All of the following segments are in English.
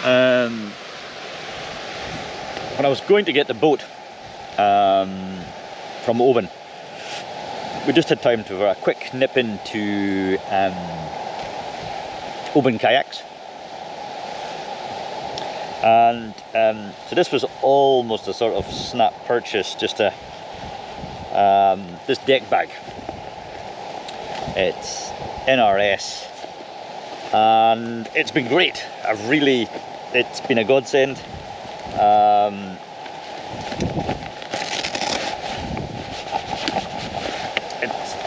When I was going to get the boat from Oban, we just had time for a quick nip into Oban Kayaks. And so this was almost a sort of snap purchase, just this deck bag. It's NRS, and it's been great. It's been a godsend.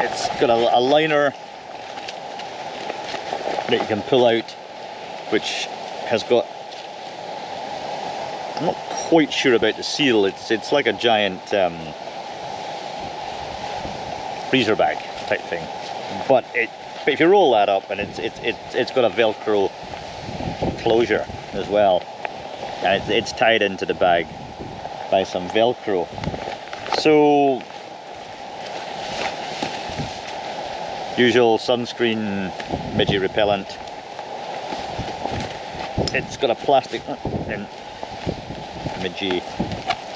It's got a liner that you can pull out, which has got, I'm not quite sure about the seal. It's like a giant freezer bag type thing. But if you roll that up, and it's got a Velcro closure as well, and it's tied into the bag by some Velcro. So usual sunscreen, midgie repellent. It's got a plastic midgie.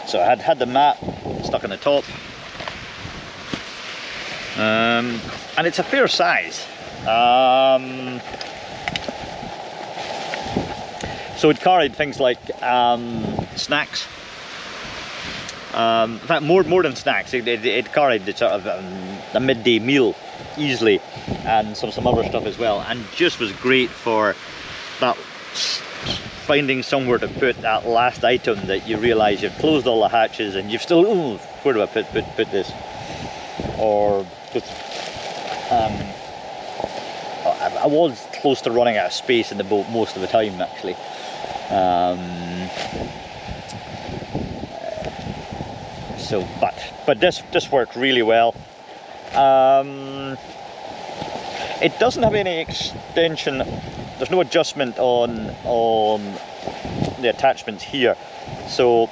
So I had the mat stuck in the top, and it's a fair size. So it carried things like snacks. In fact, more than snacks, it carried the sort of a midday meal easily, and some other stuff as well, and just was great for that, finding somewhere to put that last item that you realise you've closed all the hatches and you've still, ooh, where do I put this? Or just, I was close to running out of space in the boat most of the time, actually. So, but this worked really well. It doesn't have any extension. There's no adjustment on the attachments here. So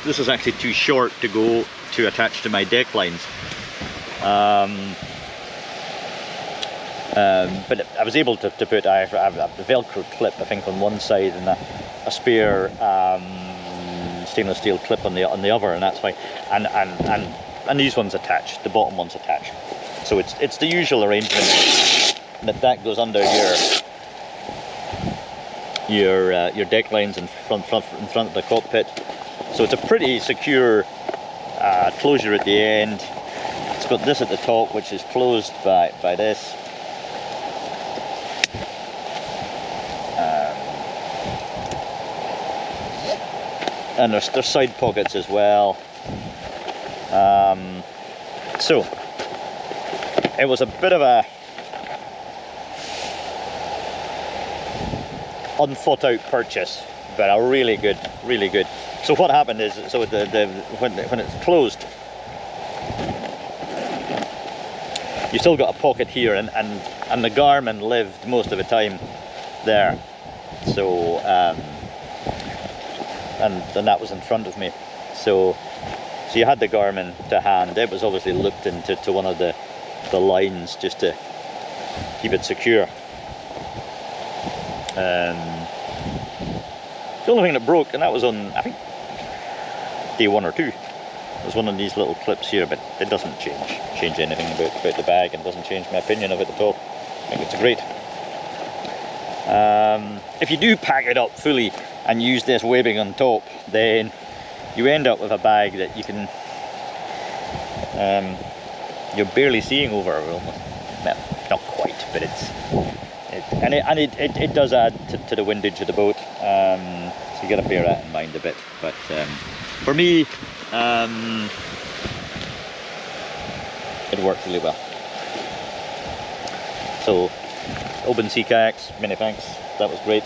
this is actually too short to go to attach to my deck lines. But I was able to put, I have a Velcro clip, I think, on one side, and a spare stainless steel clip on the other, and that's why. And these ones attached, the bottom one's attached. So it's the usual arrangement that goes under your deck lines in front of the cockpit. So it's a pretty secure closure at the end. It's got this at the top, which is closed by this. And there's side pockets as well. So it was a bit of a unthought out purchase, but a really good. So what happened is, so when it's closed, you still got a pocket here, and the Garmin lived most of the time there. So and that was in front of me. So you had the Garmin to hand. It was obviously looped into one of the lines just to keep it secure. The only thing that broke, and that was on, I think, day 1 or 2, was one of these little clips here, but it doesn't change anything about the bag, and doesn't change my opinion of it at all. I think it's great. If you do pack it up fully and use this webbing on top, then you end up with a bag that you can, you're barely seeing over, almost. Well, not quite, but it does add to the windage of the boat. So you got to bear that in mind a bit. But for me, it worked really well. So, Oban Sea Kayaks, many thanks. That was great.